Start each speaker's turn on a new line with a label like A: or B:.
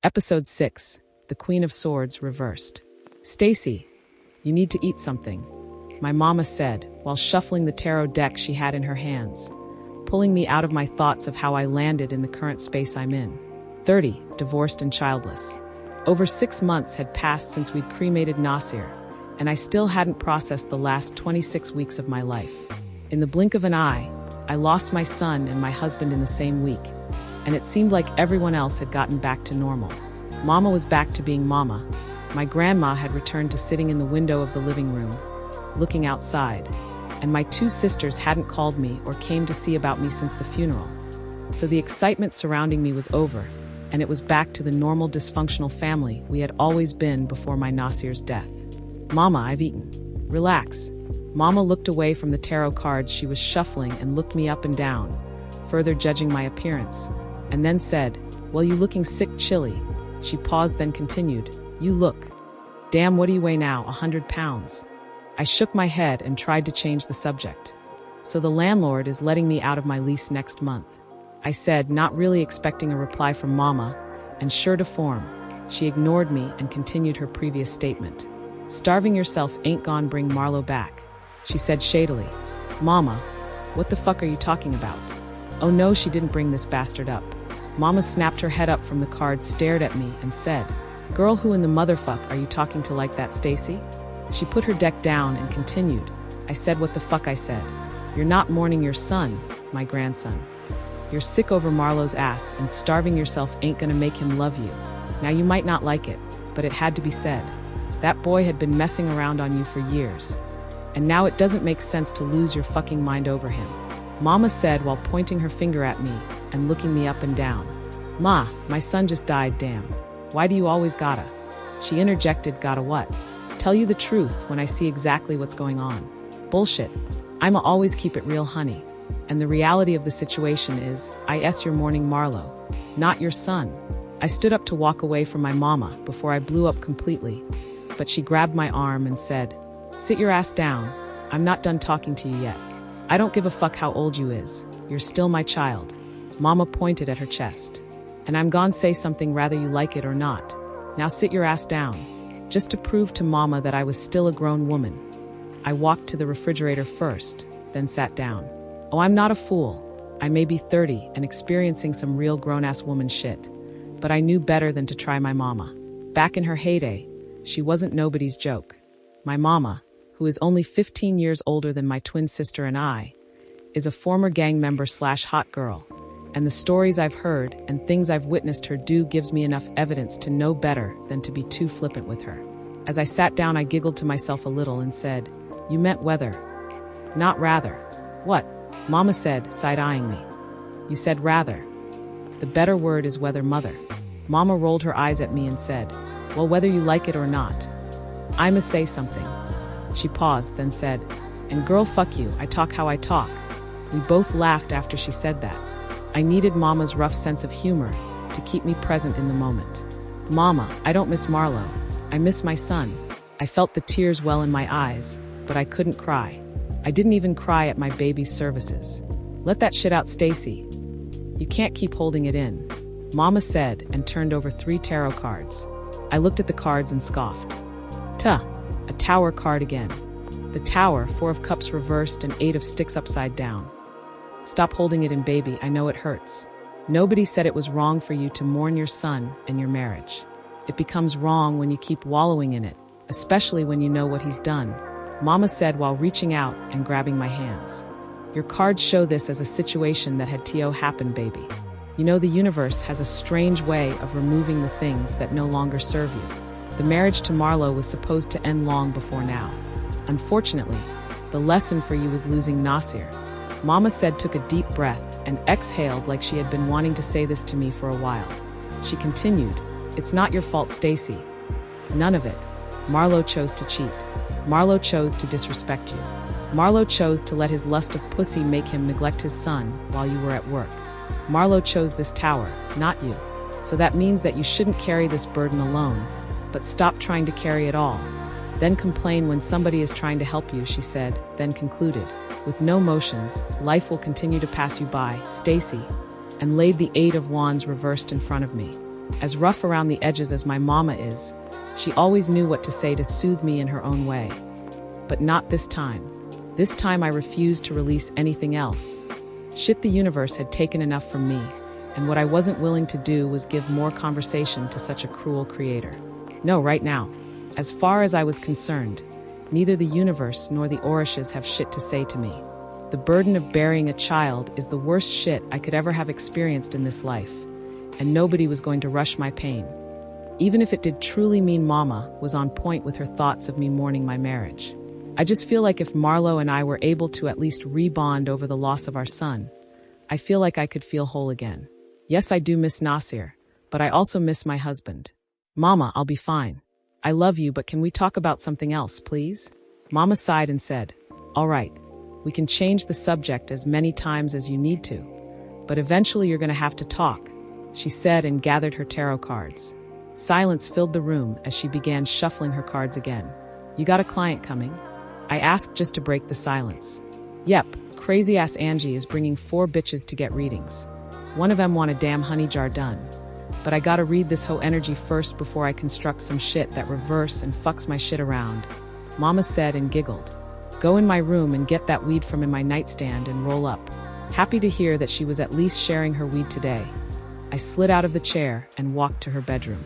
A: Episode 6, The Queen of Swords Reversed. Stacey, you need to eat something, my mama said, while shuffling the tarot deck she had in her hands, pulling me out of my thoughts of how I landed in the current space I'm in. 30, divorced and childless. Over 6 months had passed since we'd cremated Nasir, and I still hadn't processed the last 26 weeks of my life. In the blink of an eye, I lost my son and my husband in the same week, and it seemed like everyone else had gotten back to normal. Mama was back to being mama. My grandma had returned to sitting in the window of the living room, looking outside, and my 2 sisters hadn't called me or came to see about me since the funeral. So the excitement surrounding me was over, and it was back to the normal dysfunctional family we had always been before my Nasir's death. Mama, I've eaten. Relax. Mama looked away from the tarot cards she was shuffling and looked me up and down, further judging my appearance, and then said, "Well, you looking sick chilly." She paused, then continued, "You look. Damn, what do you weigh now, 100 pounds? I shook my head and tried to change the subject. "So the landlord is letting me out of my lease next month," I said, not really expecting a reply from Mama, and sure to form, she ignored me and continued her previous statement. "Starving yourself ain't gonna bring Marlo back," she said shadily. "Mama, what the fuck are you talking about?" "Oh no, she didn't bring this bastard up." Mama snapped her head up from the cards, stared at me, and said, "Girl, who in the motherfuck are you talking to like that, Stacey?" She put her deck down and continued. I said what the fuck I said. "You're not mourning your son, my grandson. You're sick over Marlo's ass, and starving yourself ain't gonna make him love you. Now you might not like it, but it had to be said. That boy had been messing around on you for years. And now it doesn't make sense to lose your fucking mind over him," Mama said while pointing her finger at me and looking me up and down. "Ma, my son just died, damn. Why do you always gotta?" She interjected, "Gotta what? Tell you the truth when I see exactly what's going on." "Bullshit. I'ma always keep it real, honey. And the reality of the situation is, you're mourning Marlo, not your son." I stood up to walk away from my mama before I blew up completely, but she grabbed my arm and said, "Sit your ass down. I'm not done talking to you yet. I don't give a fuck how old you is. You're still my child." Mama pointed at her chest. "And I'm gonna say something whether you like it or not. Now sit your ass down." Just to prove to Mama that I was still a grown woman, I walked to the refrigerator first, then sat down. Oh, I'm not a fool. I may be 30 and experiencing some real grown-ass woman shit, but I knew better than to try my mama. Back in her heyday, she wasn't nobody's joke. My mama, who is only 15 years older than my twin sister and I, is a former gang member / hot girl, and the stories I've heard and things I've witnessed her do gives me enough evidence to know better than to be too flippant with her. As I sat down, I giggled to myself a little and said, "You meant whether, not rather." "What?" Mama said, side-eyeing me. "You said rather. The better word is whether, mother." Mama rolled her eyes at me and said, "Well, whether you like it or not, I'ma say something." She paused, then said, "And girl, fuck you, I talk how I talk." We both laughed after she said that. I needed Mama's rough sense of humor to keep me present in the moment. "Mama, I don't miss Marlo. I miss my son." I felt the tears well in my eyes, but I couldn't cry. I didn't even cry at my baby's services. "Let that shit out, Stacey. You can't keep holding it in," Mama said and turned over 3 tarot cards. I looked at the cards and scoffed. A tower card again. The tower, 4 of cups reversed and 8 of sticks upside down. "Stop holding it in, baby, I know it hurts. Nobody said it was wrong for you to mourn your son and your marriage. It becomes wrong when you keep wallowing in it, especially when you know what he's done," Mama said while reaching out and grabbing my hands. "Your cards show this as a situation that had to happen, baby. You know, the universe has a strange way of removing the things that no longer serve you. The marriage to Marlo was supposed to end long before now. Unfortunately, the lesson for you was losing Nasir." Mama said, took a deep breath, and exhaled like she had been wanting to say this to me for a while. She continued, "It's not your fault, Stacey. None of it. Marlo chose to cheat. Marlo chose to disrespect you. Marlo chose to let his lust of pussy make him neglect his son while you were at work. Marlo chose this tower, not you. So that means that you shouldn't carry this burden alone, but stop trying to carry it all. Then complain when somebody is trying to help you," she said, then concluded, "With no motions, life will continue to pass you by, Stacey," and laid the 8 of Wands reversed in front of me. As rough around the edges as my mama is, she always knew what to say to soothe me in her own way. But not this time. This time I refused to release anything else. Shit, the universe had taken enough from me, and what I wasn't willing to do was give more conversation to such a cruel creator. No, right now, as far as I was concerned, neither the universe nor the Orishas have shit to say to me. The burden of burying a child is the worst shit I could ever have experienced in this life, and nobody was going to rush my pain. Even if it did truly mean Mama was on point with her thoughts of me mourning my marriage. I just feel like if Marlo and I were able to at least rebond over the loss of our son, I feel like I could feel whole again. Yes, I do miss Nasir, but I also miss my husband. Mama, I'll be fine. I love you, but can we talk about something else, please? Mama sighed and said, all right, we can change the subject as many times as you need to, but eventually you're going to have to talk, she said and gathered her tarot cards. Silence filled the room as she began shuffling her cards again. You got a client coming? I asked just to break the silence. Yep, crazy-ass Angie is bringing 4 bitches to get readings. One of them want a damn honey jar done. But I gotta read this hoe energy first before I construct some shit that reverse and fucks my shit around. Mama said and giggled. Go in my room and get that weed from in my nightstand and roll up. Happy to hear that she was at least sharing her weed today. I slid out of the chair and walked to her bedroom.